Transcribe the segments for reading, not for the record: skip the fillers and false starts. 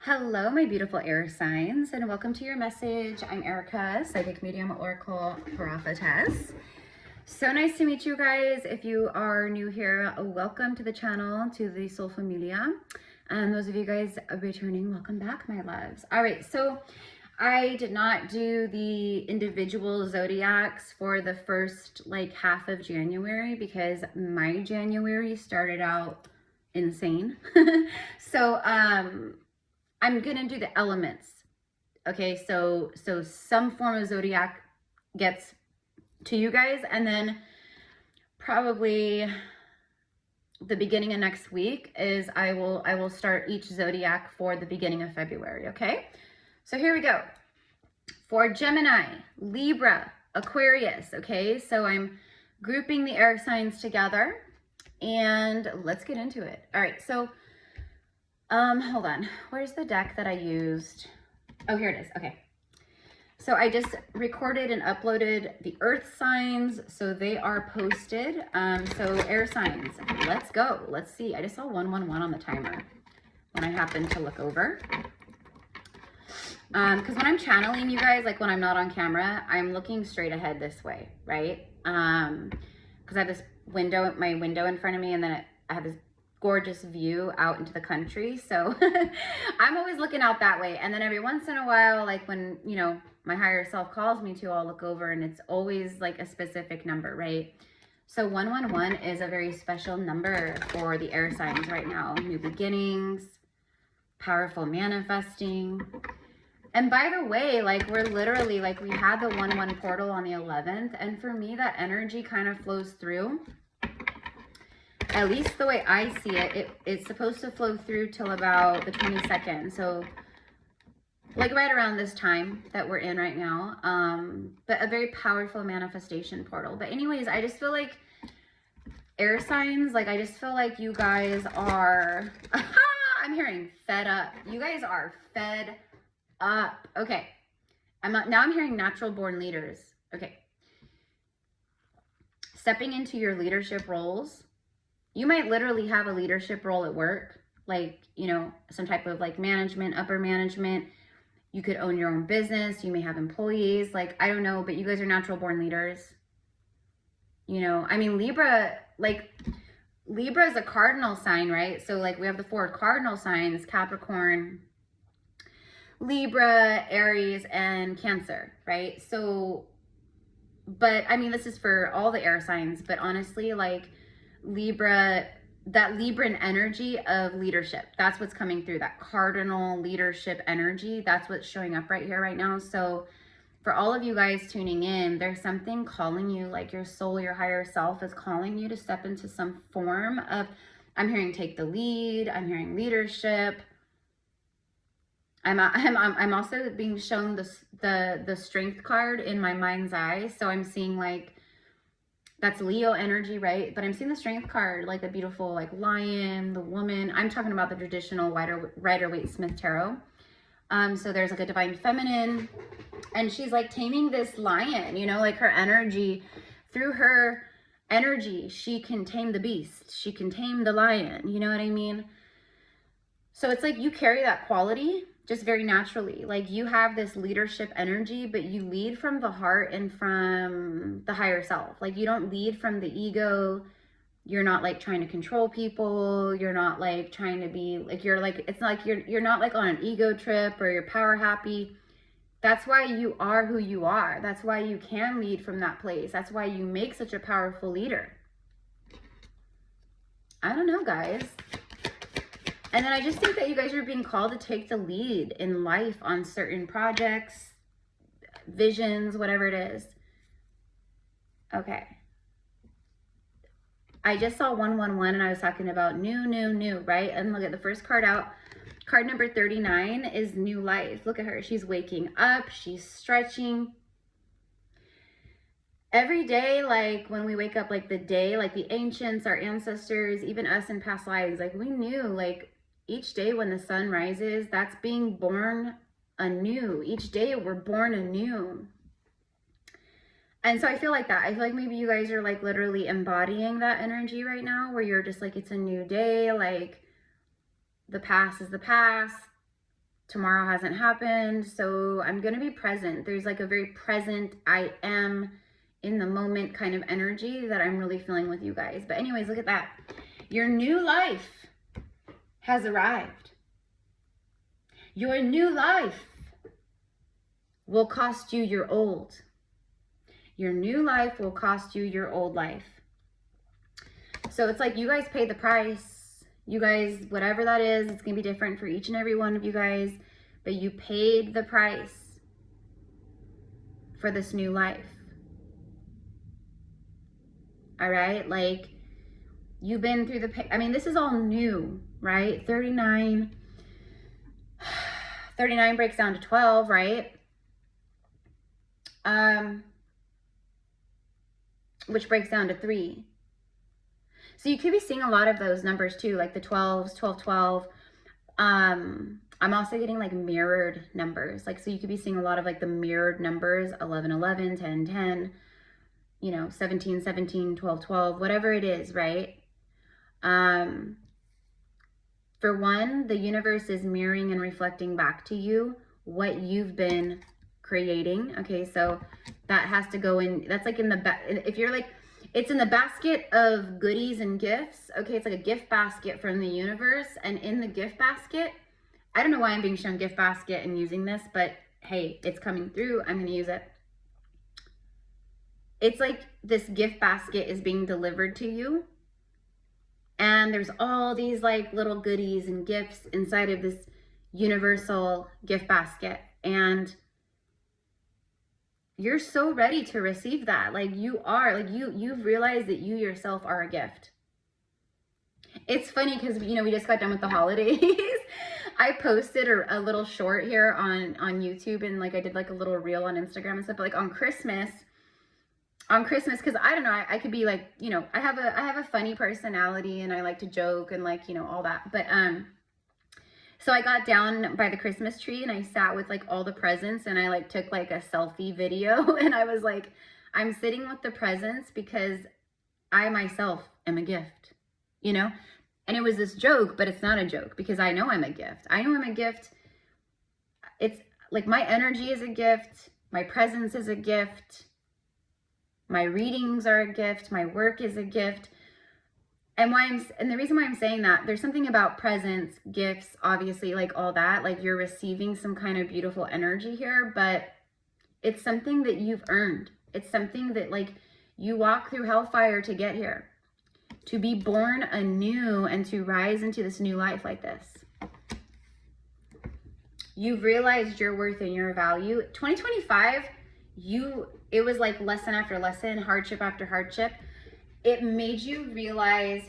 Hello, my beautiful air signs, and welcome to your message. I'm Erica, psychic medium, oracle prophetess. So nice to meet you guys. If you are new here, welcome to the channel, to the Soul Familia. And those of you guys returning, welcome back, my loves. All right, so I did not do the individual zodiacs for the first half of January because my January started out insane. So I'm gonna do the elements. Okay, so some form of zodiac gets to you guys, and then probably the beginning of next week is I will start each zodiac for the beginning of February. Okay, so here we go. For Gemini, Libra, Aquarius. Okay, so I'm grouping the air signs together, and let's get into it. All right, so hold on. Where's the deck that I used? Oh, here it is. Okay. So I just recorded and uploaded the earth signs, so they are posted. So air signs, let's go. Let's see. I just saw 111 on the timer when I happened to look over. Because when I'm channeling you guys, like when I'm not on camera, I'm looking straight ahead this way, right? Because I have this window, my window in front of me, and then I have this gorgeous view out into the country, so I'm always looking out that way. And then every once in a while, like when my higher self calls me to, I'll look over, and it's always like a specific number, right? So 111 is a very special number for the air signs right now. New beginnings, powerful manifesting. And by the way, like we're literally like, we had the 1-1 portal on the 11th, and for me that energy kind of flows through. At least the way I see it, it's supposed to flow through till about the 22nd. So like right around this time that we're in right now. But a very powerful manifestation portal. But anyways, I just feel like air signs, like I just feel like you guys are, I'm hearing fed up. You guys are fed up. Okay. Now I'm hearing natural born leaders. Okay. Stepping into your leadership roles. You might literally have a leadership role at work, like, some type of like management, upper management. You could own your own business. You may have employees, like, I don't know, but you guys are natural born leaders. I mean, Libra is a cardinal sign, right? So like we have the 4 cardinal signs: Capricorn, Libra, Aries, and Cancer, right? So, but I mean, this is for all the air signs, but honestly, like, Libra, that Libran energy of leadership, that's what's coming through, that cardinal leadership energy. That's what's showing up right here, right now. So for all of you guys tuning in, there's something calling you, like your soul, your higher self is calling you to step into some form of, I'm hearing take the lead. I'm hearing leadership. I'm also being shown the strength card in my mind's eye. So I'm seeing like, that's Leo energy, right? But I'm seeing the strength card, like the beautiful, like lion, the woman. I'm talking about the traditional Rider-Waite-Smith tarot. So there's like a divine feminine, and she's like taming this lion, like her energy. Through her energy, she can tame the beast. She can tame the lion. You know what I mean? So it's like you carry that quality just very naturally. Like you have this leadership energy, but you lead from the heart and from the higher self. Like you don't lead from the ego. You're not like trying to control people. You're not like trying to be like, it's not like you're not like on an ego trip or you're power happy. That's why you are who you are. That's why you can lead from that place. That's why you make such a powerful leader. I don't know, guys. And then I just think that you guys are being called to take the lead in life on certain projects, visions, whatever it is. Okay. I just saw 111 and I was talking about new, right? And look at the first card out. Card number 39 is new life. Look at her. She's waking up. She's stretching. Every day, like when we wake up, like the day, like the ancients, our ancestors, even us in past lives, like we knew, like, each day when the sun rises, that's being born anew. Each day we're born anew. And so I feel like that. I feel like maybe you guys are like literally embodying that energy right now, where you're just like, it's a new day. Like the past is the past. tomorrow hasn't happened, so I'm going to be present. There's like a very present, I am in the moment kind of energy that I'm really feeling with you guys. But anyways, look at that. Your new life has arrived. Your new life will cost you your old. Your new life will cost you your old life. So it's like you guys paid the price. You guys, whatever that is, it's going to be different for each and every one of you guys. But you paid the price for this new life. All right? Like, you've been through the, I mean, this is all new, right? 39 breaks down to 12, right? Which breaks down to 3. So you could be seeing a lot of those numbers too, like the 12s, 12, 12. I'm also getting like mirrored numbers. Like, so you could be seeing a lot of like the mirrored numbers, 11, 11, 10, 10, you know, 17, 17, 12, 12, whatever it is, right? For one, the universe is mirroring and reflecting back to you what you've been creating. Okay, so that has to go in, that's like in the back, if you're like, it's in the basket of goodies and gifts. Okay, it's like a gift basket from the universe, and in the gift basket, I don't know why I'm being shown gift basket and using this, but hey, it's coming through. I'm going to use it. It's like this gift basket is being delivered to you, and there's all these like little goodies and gifts inside of this universal gift basket, and you're so ready to receive that. Like, you are, like, you've realized that you yourself are a gift. It's funny because, you know, we just got done with the holidays. I posted a little short here on YouTube, and like I did like a little reel on Instagram and stuff, but like on Christmas, because I don't know, I could be like, you know, I have a funny personality, and I like to joke and like, you know, all that. But so I got down by the Christmas tree, and I sat with like all the presents, and I like took like a selfie video, and I was like, I'm sitting with the presents because I myself am a gift, you know? And it was this joke, but it's not a joke, because I know I'm a gift. I know I'm a gift. It's like my energy is a gift. My presence is a gift. My readings are a gift. My work is a gift. And the reason why I'm saying that, there's something about presents, gifts, obviously, like all that, like you're receiving some kind of beautiful energy here, but it's something that you've earned. It's something that like you walk through hellfire to get here, to be born anew and to rise into this new life like this. You've realized your worth and your value. 2025, it was like lesson after lesson, hardship after hardship. It made you realize,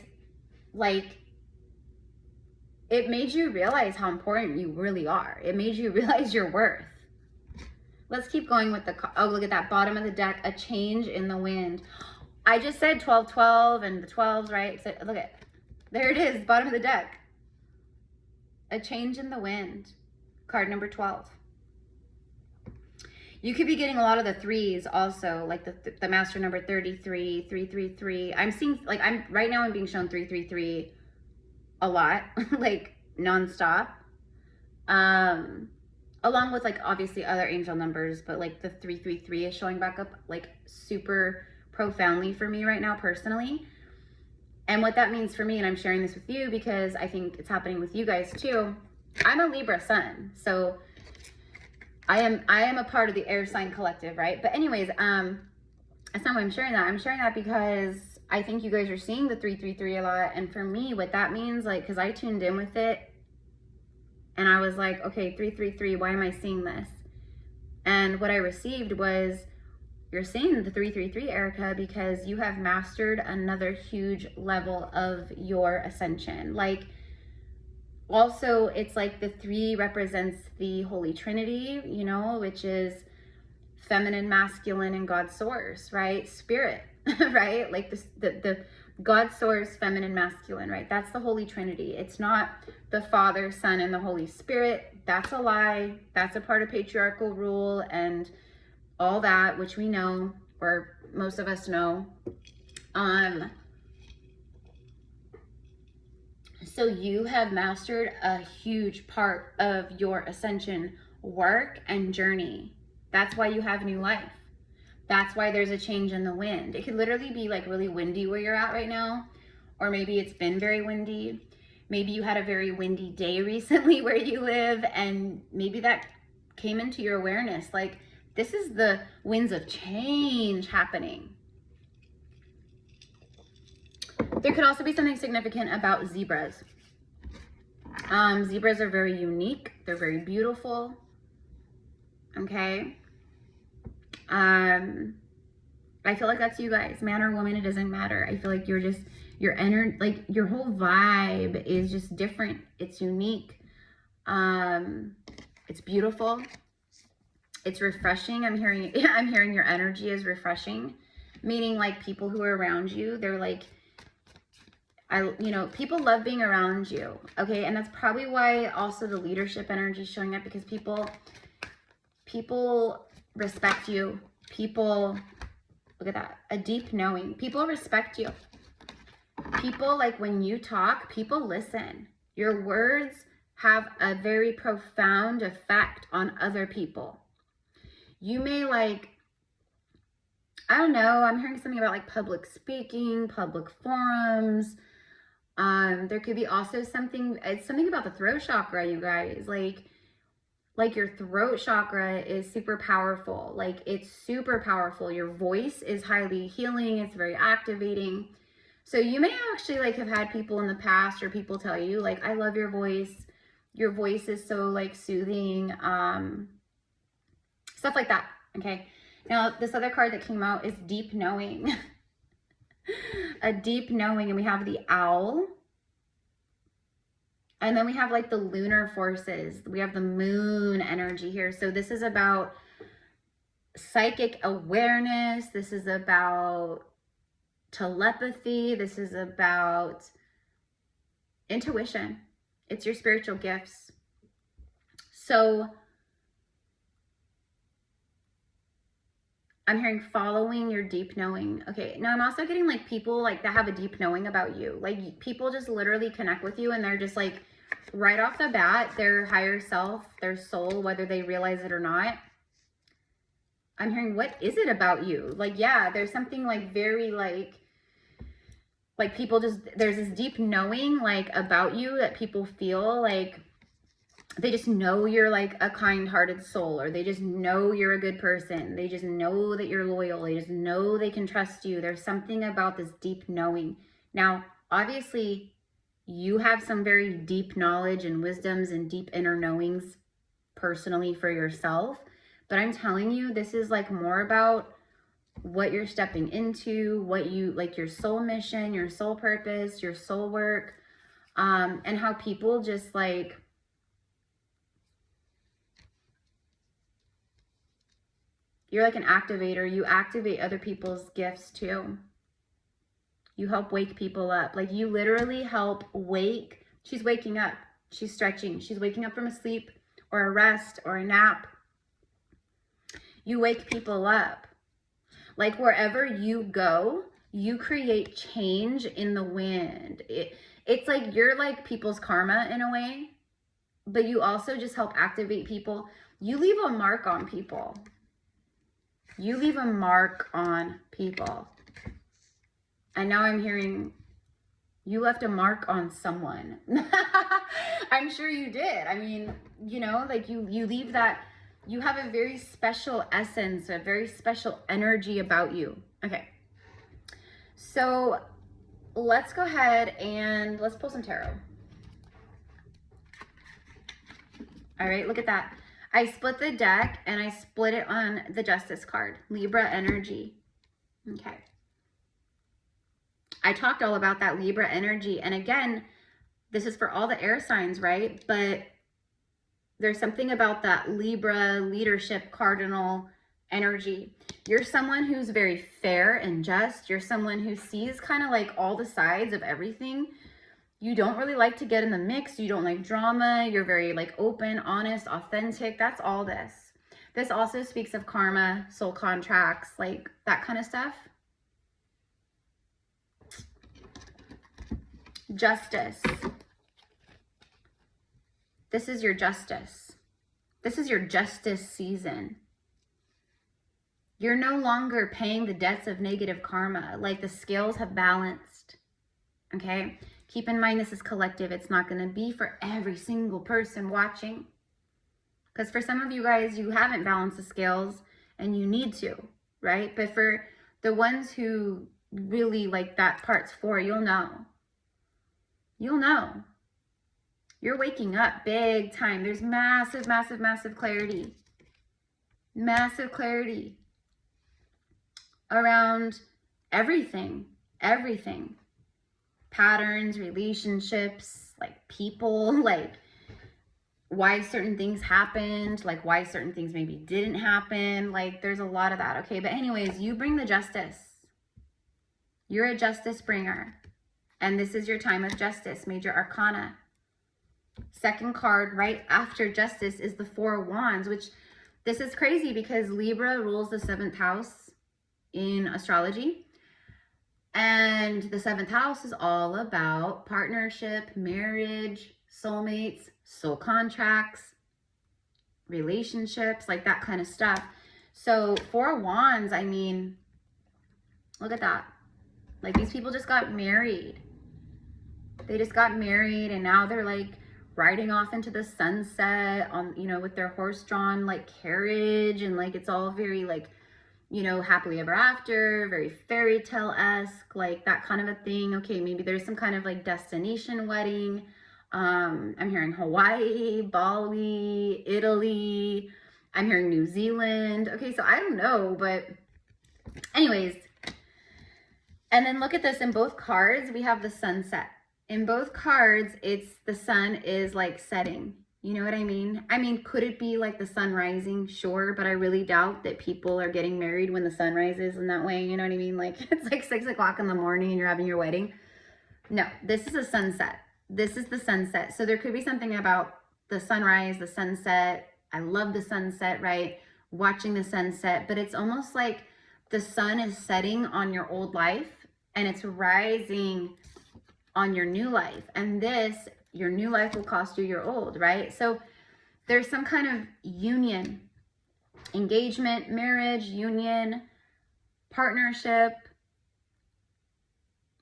how important you really are. It made you realize your worth. Let's keep going with oh, look at that bottom of the deck, a change in the wind. I just said 12, 12 and the 12s, right? So look at, there it is, bottom of the deck. A change in the wind, card number 12. You could be getting a lot of the 3s also, like the master number 33, 333. I'm seeing, like, right now I'm being shown 333 a lot, like nonstop. Along with like obviously other angel numbers, but like the 333 is showing back up like super profoundly for me right now personally. And what that means for me, and I'm sharing this with you because I think it's happening with you guys too. I'm a Libra sun, so I am a part of the air sign collective, right? But anyways, that's not why I'm sharing that. I'm sharing that because I think you guys are seeing the 333 a lot. And for me, what that means, like, because I tuned in with it and I was like, okay, 333, why am I seeing this? And what I received was, you're seeing the 333, Erica, because you have mastered another huge level of your ascension. Like, also, it's like the 3 represents the Holy Trinity, you know, which is feminine, masculine, and God source, right? Spirit, right? Like the God source, feminine, masculine, right? That's the Holy Trinity. It's not the Father, Son, and the Holy Spirit. That's a lie. That's a part of patriarchal rule and all that, which we know, or most of So you have mastered a huge part of your ascension work and journey. That's why you have new life. That's why there's a change in the wind. It could literally be like really windy where you're at right now, or maybe it's been very windy. Maybe you had a very windy day recently where you live, and maybe that came into your awareness. Like, this is the winds of change happening. There could also be something significant about zebras. Zebras are very unique. They're very beautiful. Okay. I feel like that's you guys, man or woman, it doesn't matter. I feel like you're just, your energy, like your whole vibe is just different. It's unique. It's beautiful. It's refreshing. I'm hearing your energy is refreshing, meaning like people who are around you, they're like, people love being around you. Okay. And that's probably why also the leadership energy is showing up, because people respect you. People, look at that, a deep knowing. People respect you. People, like when you talk, people listen. Your words have a very profound effect on other people. You may like, I don't know, I'm hearing something about like public speaking, public forums. There could be also something, it's something about the throat chakra, you guys. Like your throat chakra is super powerful. Like it's super powerful. Your voice is highly healing. It's very activating. So you may actually like have had people in the past, or people tell you like, I love your voice. Your voice is so like soothing. Stuff like that. Okay. Now this other card that came out is deep knowing. A deep knowing. And we have the owl. And then we have like the lunar forces. We have the moon energy here. So this is about psychic awareness. This is about telepathy. This is about intuition. It's your spiritual gifts. So I'm hearing following your deep knowing. Okay, now I'm also getting like people like that have a deep knowing about you. Like people just literally connect with you, and they're just like right off the bat, their higher self, their soul, whether they realize it or not. I'm hearing, what is it about you? Like, yeah, there's something like very like people just, there's this deep knowing like about you that people feel like they just know you're like a kind-hearted soul, or they just know you're a good person. They just know that you're loyal. They just know they can trust you. There's something about this deep knowing. Now, obviously, you have some very deep knowledge and wisdoms and deep inner knowings personally for yourself. But I'm telling you, this is like more about what you're stepping into, what you like, your soul mission, your soul purpose, your soul work, and how people just like, you're like an activator. You activate other people's gifts too. You help wake people up. Like you literally help wake. She's waking up. She's stretching. She's waking up from a sleep or a rest or a nap. You wake people up. Like wherever you go, you create change in the wind. It's like you're like people's karma in a way, but you also just help activate people. You leave a mark on people. You leave a mark on people. And now I'm hearing you left a mark on someone. I'm sure you did. I mean, you know, like you leave that, you have a very special essence, a very special energy about you. Okay. So let's go ahead and let's pull some tarot. All right, look at that. I split the deck and I split it on the Justice card, Libra energy. Okay. I talked all about that Libra energy. And again, this is for all the air signs, right? But there's something about that Libra leadership cardinal energy. You're someone who's very fair and just. You're someone who sees kind of like all the sides of everything. You don't really like to get in the mix. You don't like drama. You're very like open, honest, authentic. That's all this. This also speaks of karma, soul contracts, like that kind of stuff. Justice. This is your justice. This is your justice season. You're no longer paying the debts of negative karma. Like, the scales have balanced. Okay? Keep in mind, this is collective. It's not going to be for every single person watching. Because for some of you guys, you haven't balanced the scales and you need to, right? But for the ones who really, like, that part's for, you'll know. You'll know. You're waking up big time. There's massive, massive, massive clarity. Massive clarity around everything. Everything. Patterns, relationships, like people, like why certain things happened, like why certain things maybe didn't happen. Like, there's a lot of that, okay? But anyways, you bring the justice. You're a justice bringer. And this is your time of justice, Major Arcana. Second card right after justice is the Four of Wands, which this is crazy because Libra rules the 7th house in astrology. And the 7th house is all about partnership, marriage, soulmates, soul contracts, relationships, like that kind of stuff. So Four of Wands, I mean, look at that. Like, these people just got married. They just got married and now they're like riding off into the sunset on, you know, with their horse-drawn like carriage, and like it's all very like, you know, happily ever after, very fairy tale-esque, like that kind of a thing. Okay, maybe there's some kind of like destination wedding. I'm hearing Hawaii, Bali, Italy. I'm hearing New Zealand. Okay, so I don't know, but anyways. And then look at this. In both cards, we have the sunset. In both cards, it's the sun is like setting. You know what I mean? I mean, could it be like the sun rising? Sure, but I really doubt that people are getting married when the sun rises in that way. You know what I mean? Like, it's like 6 o'clock in the morning and you're having your wedding. No, this is a sunset. This is the sunset. So there could be something about the sunrise, the sunset. I love the sunset, right? Watching the sunset, but it's almost like the sun is setting on your old life and it's rising on your new life. And this, your new life will cost you your old, right? So there's some kind of union, engagement, marriage, union, partnership.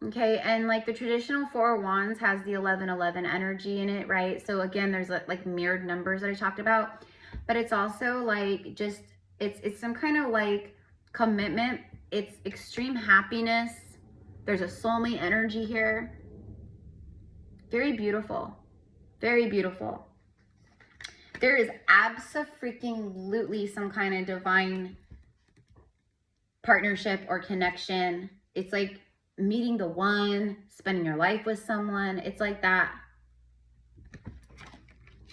Okay, and like the traditional Four of Wands has the 11-11 energy in it, right? So again, there's like mirrored numbers that I talked about, but it's also like just, it's some kind of like commitment. It's extreme happiness. There's a soulmate energy here. Very beautiful. Very beautiful. There is abso-freaking-lutely some kind of divine partnership or connection. It's like meeting the one, spending your life with someone. It's like that.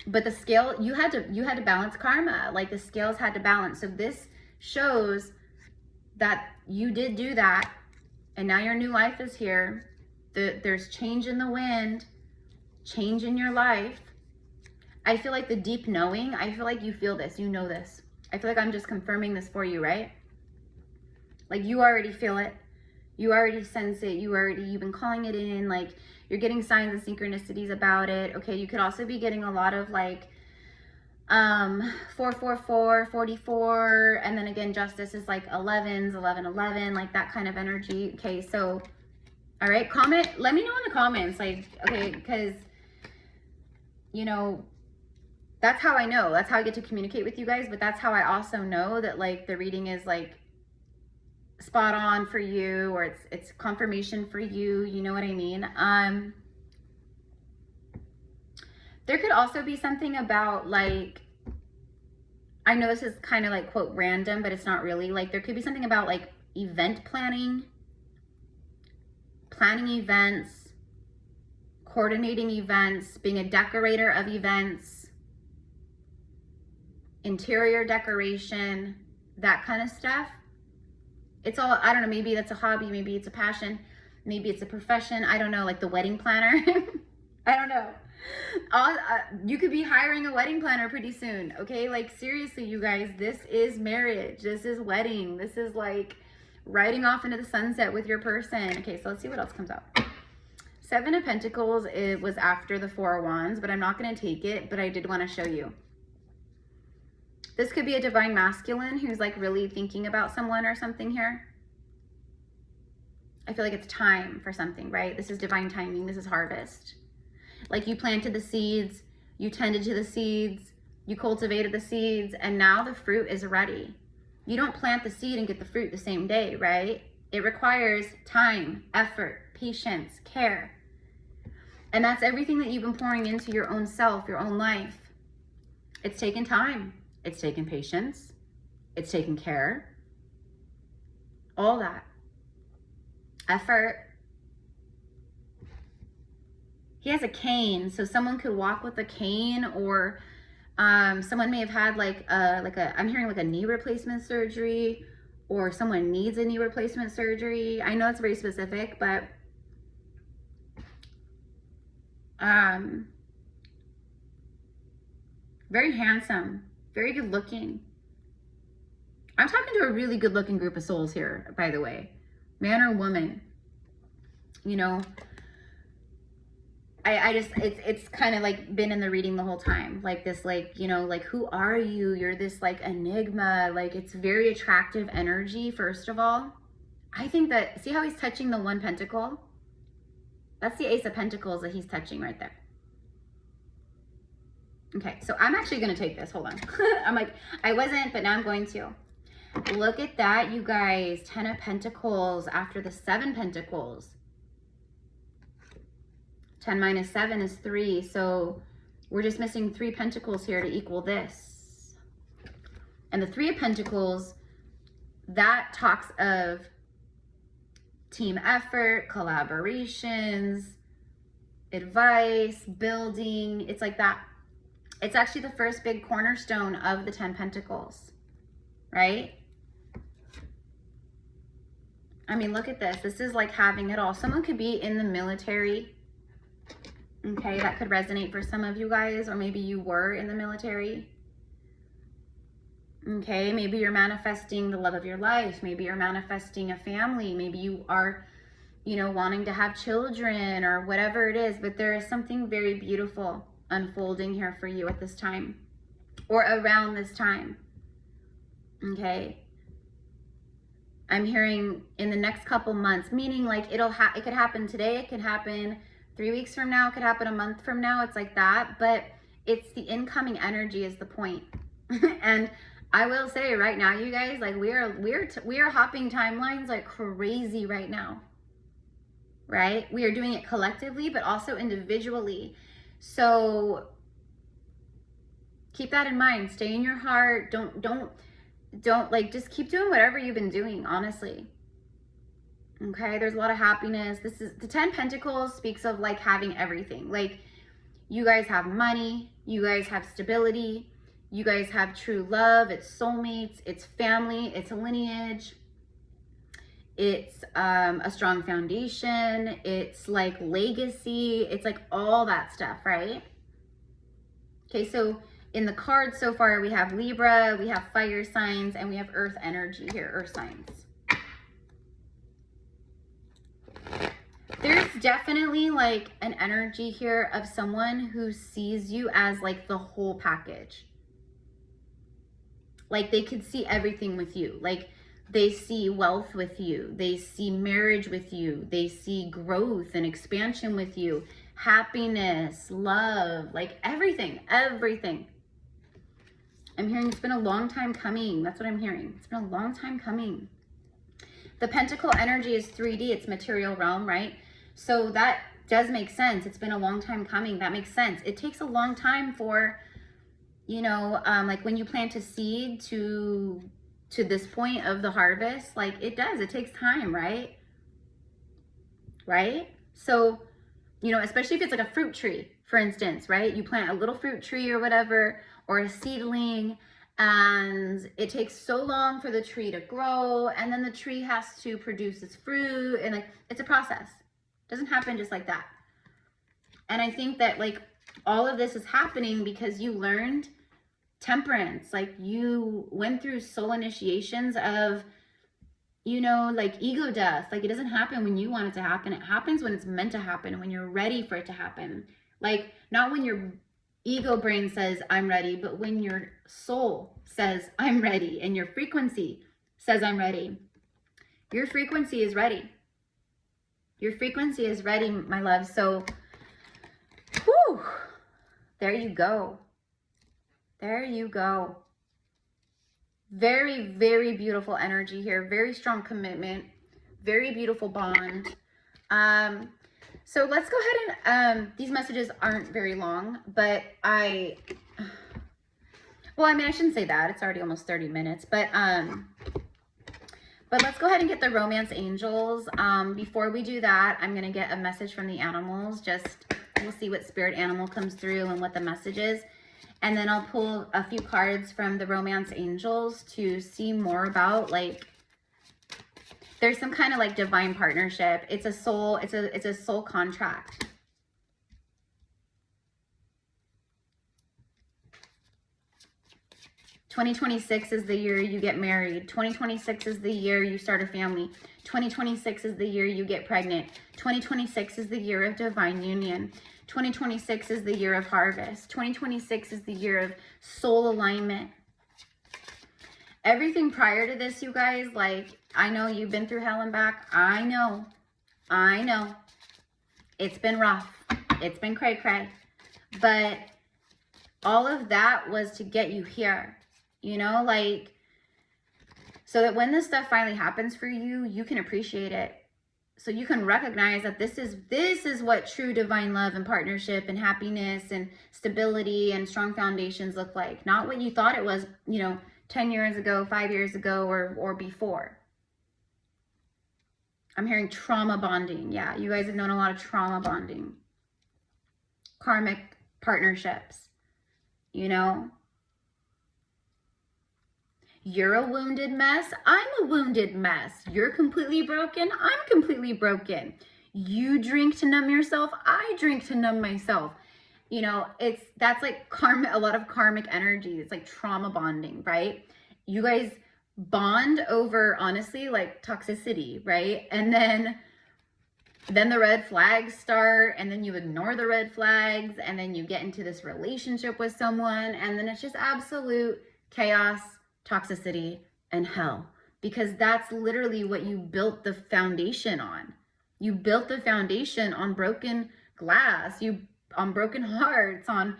But the scale, you had to balance karma. Like, the scales had to balance. So this shows that you did do that, and now your new life is here. There's change in the wind, change in your life. I feel like the deep knowing, I feel like you feel this, you know this. I feel like I'm just confirming this for you, right? Like, you already feel it. You already sense it. You've been calling it in. Like, you're getting signs and synchronicities about it. Okay, you could also be getting a lot of like 444, 44, and then again, justice is like 11s, 11, like that kind of energy. Okay, so, all right, comment, let me know in the comments, like, okay, because, you know, that's how I know. That's how I get to communicate with you guys, but that's how I also know that like the reading is like spot on for you, or it's confirmation for you, you know what I mean? There could also be something about like, I know this is kind of like quote random, but it's not really. Like, there could be something about like event planning events, coordinating events, being a decorator of events, interior decoration, that kind of stuff. It's all, I don't know, maybe that's a hobby, maybe it's a passion, maybe it's a profession, I don't know, like the wedding planner. I don't know. You could be hiring a wedding planner pretty soon, okay? Like, seriously, you guys, this is marriage. This is wedding. This is like riding off into the sunset with your person. Okay, so let's see what else comes up. Seven of Pentacles, it was after the Four of Wands, but I'm not going to take it, but I did want to show you. This could be a divine masculine who's like really thinking about someone or something here. I feel like it's time for something, right? This is divine timing. This is harvest. Like you planted the seeds, you tended to the seeds, you cultivated the seeds, and now the fruit is ready. You don't plant the seed and get the fruit the same day, right? It requires time, effort, patience, care. And that's everything that you've been pouring into your own self, your own life. It's taken time. It's taken patience. It's taken care. All that. Effort. He has a cane, so someone could walk with a cane, or someone may have had I'm hearing like a knee replacement surgery, or someone needs a knee replacement surgery. I know it's very specific, but very handsome, very good looking. I'm talking to a really good looking group of souls here, by the way, man or woman. You know, I just, it's kind of like been in the reading the whole time, like this, like, you know, like, who are you? You're this like enigma, like it's very attractive energy. First of all, I think that, see how he's touching the one pentacle? That's the Ace of Pentacles that he's touching right there. Okay, so I'm actually going to take this. Hold on. I'm like, I wasn't, but now I'm going to. Look at that, you guys. 10 of Pentacles after the 7 Pentacles. 10 minus 7 is 3. So we're just missing 3 Pentacles here to equal this. And the 3 of Pentacles, that talks of team effort, collaborations, advice, building. It's like that. It's actually the first big cornerstone of the 10 Pentacles, right? I mean, look at this. This is like having it all. Someone could be in the military. Okay, that could resonate for some of you guys, or maybe you were in the military. Okay, maybe you're manifesting the love of your life. Maybe you're manifesting a family. Maybe you are, you know, wanting to have children or whatever it is. But there is something very beautiful unfolding here for you at this time, or around this time. Okay. I'm hearing in the next couple months, meaning like it could happen today. It could happen 3 weeks from now. It could happen a month from now. It's like that, but it's the incoming energy is the point. And I will say right now, you guys, like we are hopping timelines like crazy right now, right? We are doing it collectively, but also individually. So keep that in mind. Stay in your heart. Don't like, just keep doing whatever you've been doing, honestly. Okay, there's a lot of happiness. This is the 10 Pentacles speaks of like having everything. Like you guys have money, you guys have stability, you guys have true love, it's soulmates, it's family, it's a lineage, it's a strong foundation, it's like legacy, it's like all that stuff, right? Okay, so in the cards so far, we have Libra, we have fire signs, and we have earth energy here, earth signs. There's definitely like an energy here of someone who sees you as like the whole package. Like they could see everything with you. Like they see wealth with you. They see marriage with you. They see growth and expansion with you. Happiness, love, like everything, everything. I'm hearing it's been a long time coming. That's what I'm hearing. It's been a long time coming. The Pentacle energy is 3D. It's material realm, right? So that does make sense. It's been a long time coming. That makes sense. It takes a long time for, you know, like when you plant a seed to this point of the harvest, like it does. It takes time, right? Right? So, you know, especially if it's like a fruit tree, for instance, right? You plant a little fruit tree or whatever, or a seedling, and it takes so long for the tree to grow, and then the tree has to produce its fruit, and like it's a process. It doesn't happen just like that. And I think that like all of this is happening because you learned temperance. Like you went through soul initiations of you know, like ego death. Like, it doesn't happen when you want it to happen. It happens when it's meant to happen, when you're ready for it to happen. Like, not when your ego brain says, I'm ready, but when your soul says, I'm ready, and your frequency says, I'm ready. Your frequency is ready. Your frequency is ready, my love. So, whew, there you go. There you go. Very, very beautiful energy here. Very strong commitment. Very beautiful bond. So let's go ahead and, these messages aren't very long, but I shouldn't say that. It's already almost 30 minutes, but let's go ahead and get the romance angels. Before we do that, I'm going to get a message from the animals. We'll see what spirit animal comes through and what the message is. And then I'll pull a few cards from the romance angels to see more about, like, there's some kind of like divine partnership. It's a soul contract. "2026 is the year you get married. 2026 is the year you start a family. 2026 is the year you get pregnant. 2026 is the year of divine union. 2026 is the year of harvest. 2026 is the year of soul alignment." Everything prior to this, you guys, like, I know you've been through hell and back. I know. It's been rough. It's been cray cray. But all of that was to get you here. You know, like, so that when this stuff finally happens for you, you can appreciate it. So you can recognize that this is what true divine love and partnership and happiness and stability and strong foundations look like. Not what you thought it was, you know, 10 years ago, 5 years ago, or before. I'm hearing trauma bonding. Yeah, you guys have known a lot of trauma bonding. Karmic partnerships, you know. You're a wounded mess. I'm a wounded mess. You're completely broken. I'm completely broken. You drink to numb yourself. I drink to numb myself. You know, that's like a lot of karmic energy. It's like trauma bonding, right? You guys bond over, honestly, like toxicity, right? And then the red flags start, and then you ignore the red flags, and then you get into this relationship with someone, and then it's just absolute chaos, toxicity, and hell, because that's literally what you built the foundation on. You built the foundation on broken glass, on broken hearts, on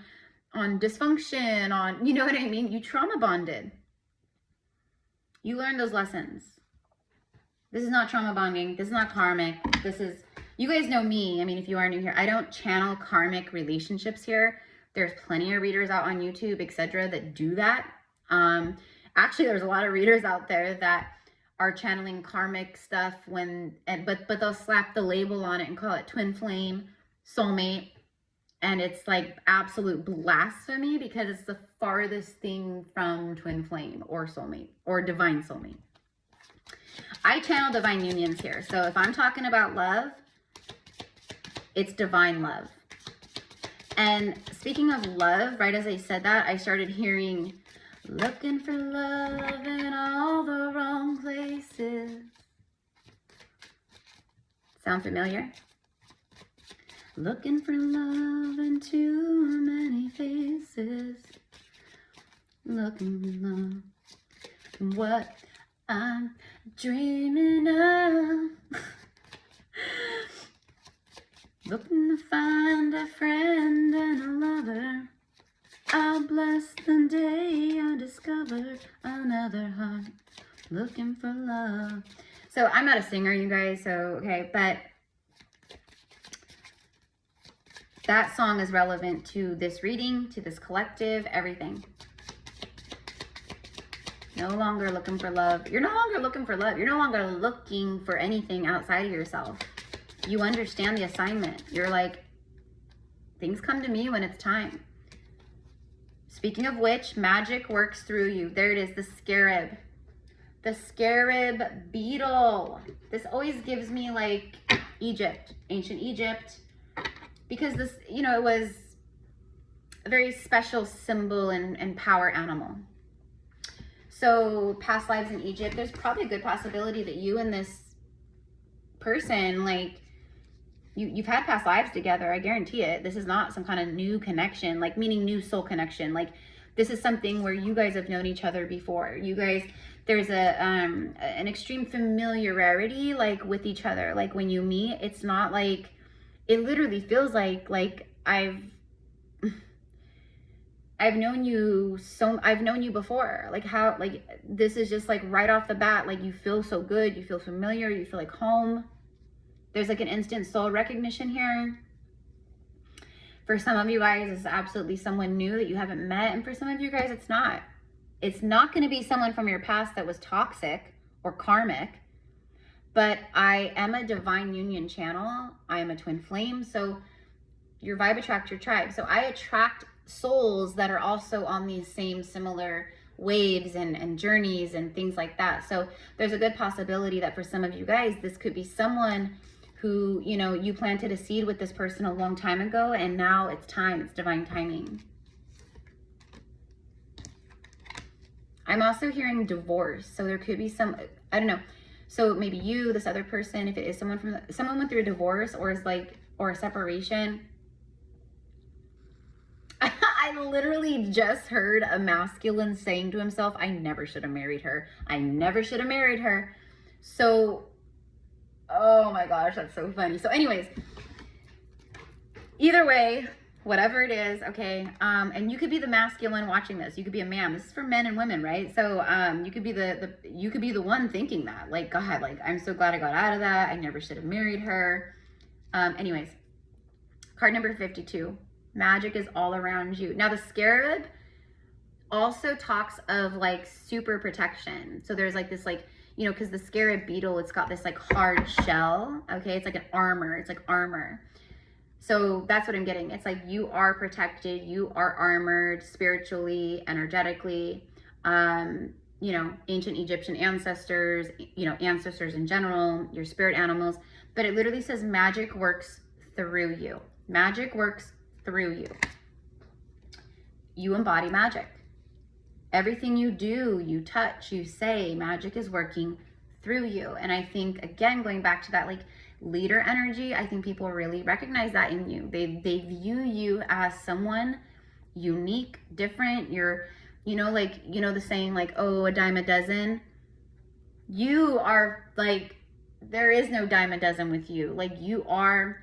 dysfunction, on, you know what I mean? You trauma bonded. You learned those lessons. This is not trauma bonding. This is not karmic. This is, you guys know me. I mean, if you are new here, I don't channel karmic relationships here. There's plenty of readers out on YouTube, etc., that do that. Actually, there's a lot of readers out there that are channeling karmic stuff but they'll slap the label on it and call it twin flame, soulmate. And it's like absolute blasphemy, because it's the farthest thing from twin flame or soulmate or divine soulmate. I channel divine unions here. So if I'm talking about love, it's divine love. And speaking of love, right as I said that, I started hearing, looking for love in all the wrong places. Sound familiar? Looking for love in too many faces. Looking for love in what I'm dreaming of. Looking to find a friend and a lover. I'll bless the day I discover another heart looking for love. So I'm not a singer, you guys, so okay, but that song is relevant to this reading, to this collective, everything. No longer looking for love. You're no longer looking for love. You're no longer looking for anything outside of yourself. You understand the assignment. You're like, things come to me when it's time. Speaking of which, magic works through you. There it is, the scarab. The scarab beetle. This always gives me like Egypt, ancient Egypt. Because this, you know, it was a very special symbol and power animal. So past lives in Egypt, there's probably a good possibility that you and this person, like, you've had past lives together. I guarantee it. This is not some kind of new connection, like meaning new soul connection. Like this is something where you guys have known each other before. You guys, there's an extreme familiarity, like with each other. Like when you meet, it's not like, it literally feels like I've known you before. Like how, like this is just like right off the bat, like you feel so good, you feel familiar, you feel like home. There's like an instant soul recognition here. For some of you guys, it's absolutely someone new that you haven't met. And for some of you guys, it's not. It's not going to be someone from your past that was toxic or karmic. But I am a divine union channel. I am a twin flame. So your vibe attracts your tribe. So I attract souls that are also on these same similar waves and journeys and things like that. So there's a good possibility that for some of you guys, this could be someone who, you know, you planted a seed with this person a long time ago, and now it's time, it's divine timing. I'm also hearing divorce. So there could be some, I don't know. So maybe you, this other person, if it is someone someone went through a divorce or is like, or a separation. I literally just heard a masculine saying to himself, I never should have married her. I never should have married her. So, oh my gosh, that's so funny. So anyways, either way, whatever it is, okay. And you could be the masculine watching this. You could be a man. This is for men and women, right? So you could be you could be the one thinking that, like, God, like, I'm so glad I got out of that. I never should have married her. Anyways, card number 52. Magic is all around you. Now the scarab also talks of like super protection. So there's like this, like, you know, because the scarab beetle, it's got this like hard shell. Okay, it's like an armor. It's like armor. So that's what I'm getting. It's like you are protected. You are armored spiritually, energetically. You know, ancient Egyptian ancestors, you know, ancestors in general, your spirit animals. But it literally says magic works through you. Magic works through you. You embody magic. Everything you do, you touch, you say, magic is working through you. And I think, again, going back to that like leader energy, I think people really recognize that in you. They view you as someone unique, different. You're, you know, like, you know, the saying like, oh, a dime a dozen. You are like, there is no dime a dozen with you. Like you are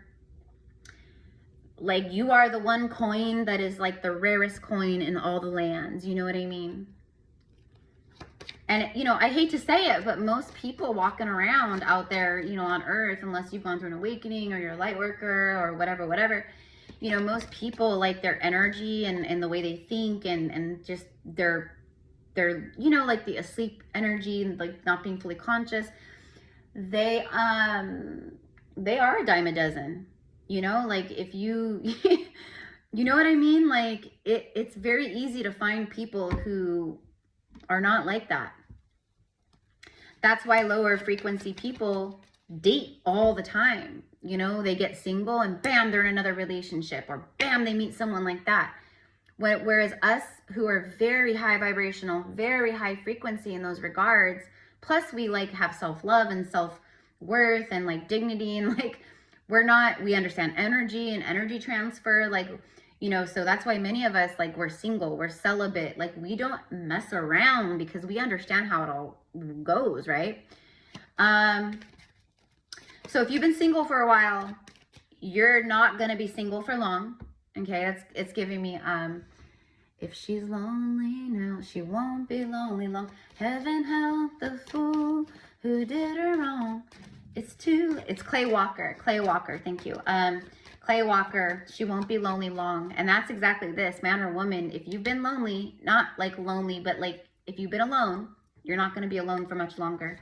the one coin that is like the rarest coin in all the lands. You know what I mean? And, you know, I hate to say it, but most people walking around out there, you know, on earth, unless you've gone through an awakening or you're a light worker or whatever, you know, most people, like their energy and the way they think and just their, you know, like the asleep energy and like not being fully conscious, they are a dime a dozen. You know, like if you, you know what I mean? Like it's very easy to find people who are not like that. That's why lower frequency people date all the time. You know, they get single and bam, they're in another relationship, or bam, they meet someone like that. Whereas us who are very high vibrational, very high frequency in those regards, plus we like have self-love and self-worth and like dignity and like, we understand energy and energy transfer, like, you know, so that's why many of us, like, we're single, we're celibate, like, we don't mess around because we understand how it all goes, right? So if you've been single for a while, you're not going to be single for long, okay? It's giving me, if she's lonely now, she won't be lonely long. Heaven help the fool who did her wrong. It's Clay Walker, thank you. Clay Walker, she won't be lonely long. And that's exactly this, man or woman. If you've been lonely, not like lonely, but like if you've been alone, you're not going to be alone for much longer.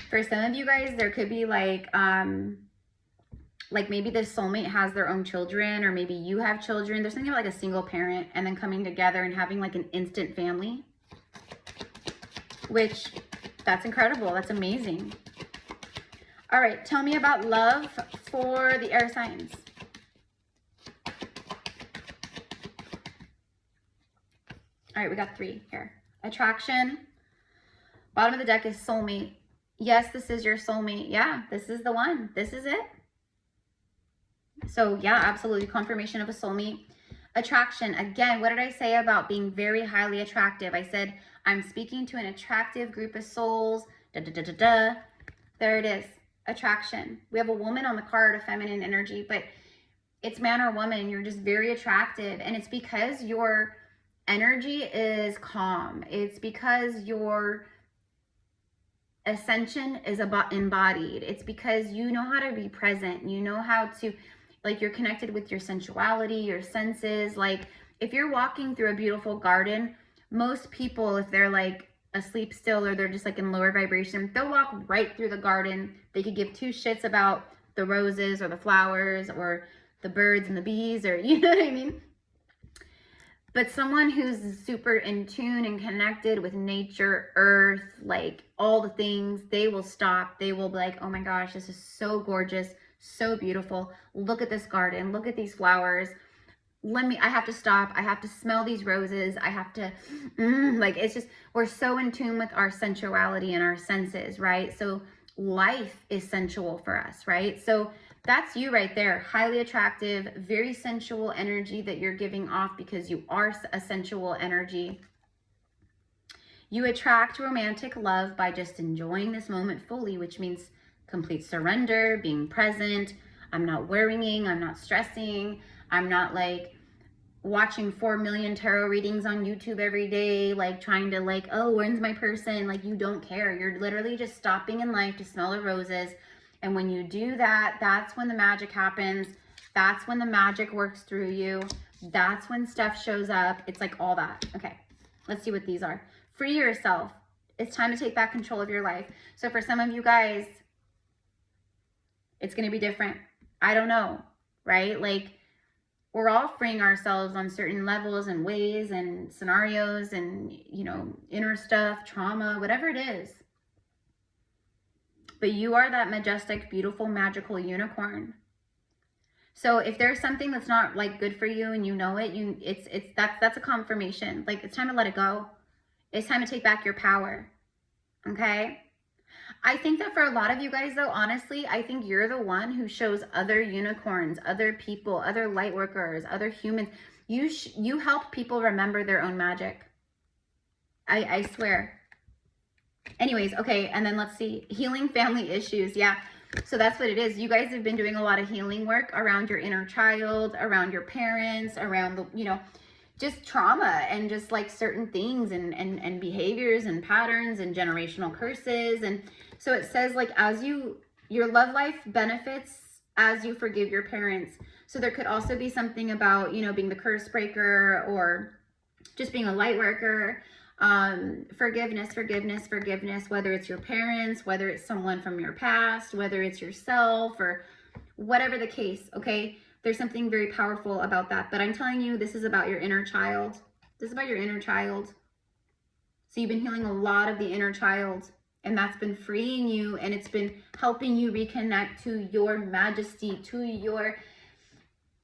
For some of you guys, there could be like maybe this soulmate has their own children, or maybe you have children. There's something about like a single parent and then coming together and having like an instant family, which that's incredible. That's amazing. All right, tell me about love for the air signs. All right, we got 3 here. Attraction. Bottom of the deck is soulmate. Yes, this is your soulmate. Yeah, this is the one. This is it. So yeah, absolutely. Confirmation of a soulmate. Attraction. Again, what did I say about being very highly attractive? I said, I'm speaking to an attractive group of souls. Da, da, da, da, da. There it is. Attraction. We have a woman on the card of feminine energy, but it's man or woman. You're just very attractive. And it's because your energy is calm. It's because your ascension is embodied. It's because you know how to be present. You know how to, like, you're connected with your sensuality, your senses. Like, if you're walking through a beautiful garden, most people, if they're like asleep still or they're just like in lower vibration, they'll walk right through the garden. They could give two shits about the roses or the flowers or the birds and the bees, or you know what I mean? But someone who's super in tune and connected with nature, earth, like all the things, they will stop. They will be like, oh my gosh, this is so gorgeous, so beautiful. Look at this garden. Look at these flowers. I have to stop. I have to smell these roses. I have to, like, it's just, we're so in tune with our sensuality and our senses, right? So life is sensual for us, right? So that's you right there. Highly attractive, very sensual energy that you're giving off because you are a sensual energy. You attract romantic love by just enjoying this moment fully, which means complete surrender, being present. I'm not worrying. I'm not stressing. I'm not like watching 4 million tarot readings on YouTube every day, like trying to like, oh, when's my person? Like, you don't care. You're literally just stopping in life to smell the roses. And when you do that, that's when the magic happens. That's when the magic works through you. That's when stuff shows up. It's like all that. Okay, let's see what these are. Free yourself. It's time to take back control of your life. So for some of you guys, it's going to be different. I don't know, right? Like, we're all freeing ourselves on certain levels and ways and scenarios and, you know, inner stuff, trauma, whatever it is. But you are that majestic, beautiful, magical unicorn. So if there's something that's not like good for you and you know it, that's a confirmation. Like, it's time to let it go. It's time to take back your power. Okay? I think that for a lot of you guys, though, honestly, I think you're the one who shows other unicorns, other people, other light workers, other humans. You help people remember their own magic. I swear. Anyways, okay, and then let's see. Healing family issues. Yeah, so that's what it is. You guys have been doing a lot of healing work around your inner child, around your parents, around the, you know, just trauma and just like certain things and behaviors and patterns and generational curses. And so it says, like, as your love life benefits as you forgive your parents. So there could also be something about, you know, being the curse breaker or just being a light worker. Forgiveness, whether it's your parents, whether it's someone from your past, whether it's yourself, or whatever the case. Okay. There's something very powerful about that. But I'm telling you, this is about your inner child. This is about your inner child. So you've been healing a lot of the inner child, and that's been freeing you, and it's been helping you reconnect to your majesty, to your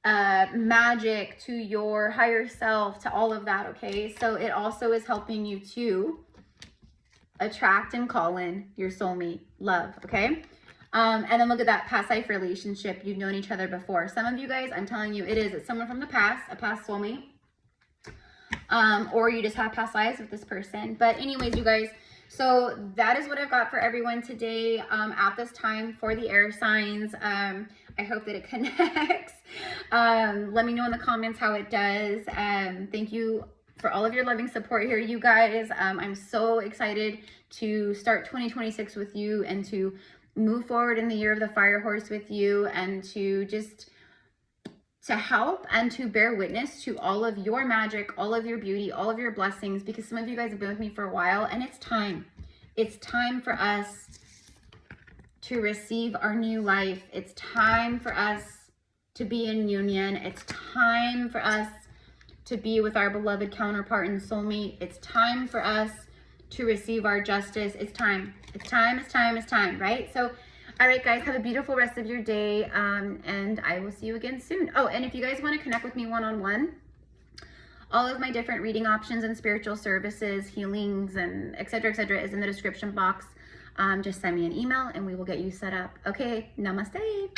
magic, to your higher self, to all of that. Okay. So it also is helping you to attract and call in your soulmate love. Okay. And then look at that past life relationship. You've known each other before. Some of you guys, I'm telling you, it's someone from the past, a past soulmate. Or you just have past lives with this person. But anyways, you guys, so that is what I've got for everyone today at this time for the air signs. I hope that it connects. Let me know in the comments how it does. Thank you for all of your loving support here, you guys. I'm so excited to start 2026 with you and to move forward in the year of the fire horse with you, and to just to help and to bear witness to all of your magic, all of your beauty, all of your blessings, because some of you guys have been with me for a while, and it's time. It's time for us to receive our new life. It's time for us to be in union. It's time for us to be with our beloved counterpart and soulmate. It's time for us to receive our justice. It's time. It's time, right? So, all right, guys, have a beautiful rest of your day, and I will see you again soon. Oh, and if you guys want to connect with me one-on-one, All of my different reading options and spiritual services, healings, and etc., is in the description box. Just send me an email and we will get you set up. Okay, namaste.